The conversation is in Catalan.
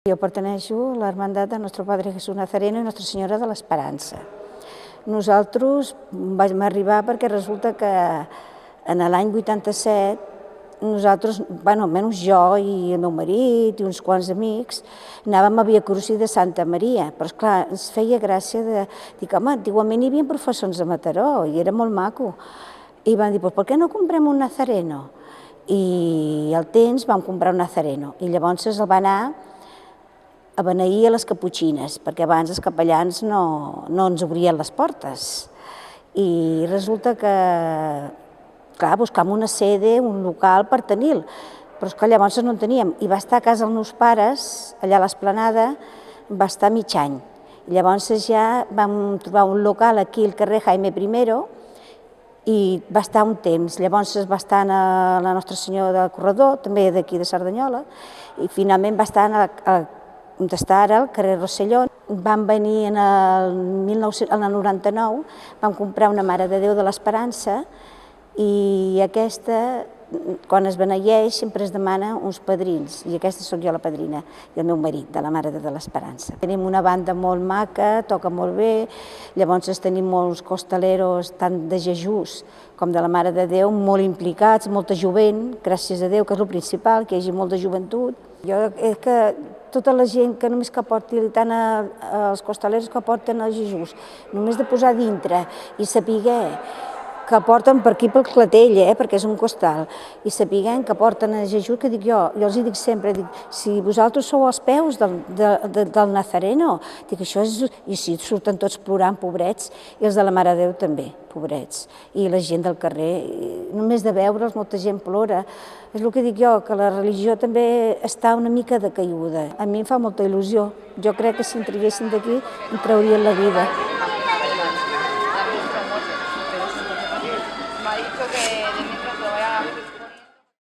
Jo perteneixo a l'Hermandat de Nuestro Padre Jesús Nazareno i Nostra Senyora de l'Esperança. Nosaltres vam arribar perquè resulta que en l'any 87 nosaltres, almenys jo i el meu marit i uns quants amics, anàvem a Via Crucis de Santa Maria, però esclar, ens feia gràcia de dir que, home, antiguament hi havia professors a Mataró i era molt maco. I vam dir, per què no comprem un nazareno? I al temps vam comprar un nazareno i llavors el va anar a beneir a les caputxines, perquè abans els capellans no ens obrien les portes. I resulta que, clar, buscàvem una sede, un local per tenir-lo, però és que llavors no en teníem. I va estar a casa dels meus pares, allà a l'Esplanada, va estar mig any. I llavors ja vam trobar un local aquí al carrer Jaime I i va estar un temps. Llavors va estar a la Nostra Senyora del Corredor, també d'aquí de Cerdanyola, i finalment va estar on està ara, al carrer Rosselló. Vam venir en el 99, vam comprar una Mare de Déu de l'Esperança i aquesta, quan es beneeix, sempre es demana uns padrins, i aquesta sóc jo la padrina, i el meu marit, de la Mare de l'Esperança. Tenim una banda molt maca, toca molt bé, llavors tenim molts costaleros, tant de Jesús com de la Mare de Déu, molt implicats, molta jovent, gràcies a Déu, que és el principal, que hi hagi molta joventut. Jo és que tota la gent que només que porti tant els costaleros que porten a Jesús, només de posar dintre i saber que porten per aquí pel clatell, perquè és un costal, i sapiguem que porten a Jesús, que dic jo els dic sempre, si vosaltres sou als peus del Nazareno, dic això és, i si surten tots plorant, pobrets, i els de la Mare de Déu també, pobrets, i la gent del carrer, només de veure'ls molta gent plora. És el que dic jo, que la religió també està una mica decaiguda. A mi em fa molta il·lusió. Jo crec que si en traguessin d'aquí, en traurien la vida. Me ha dicho que de mientras lo vaya a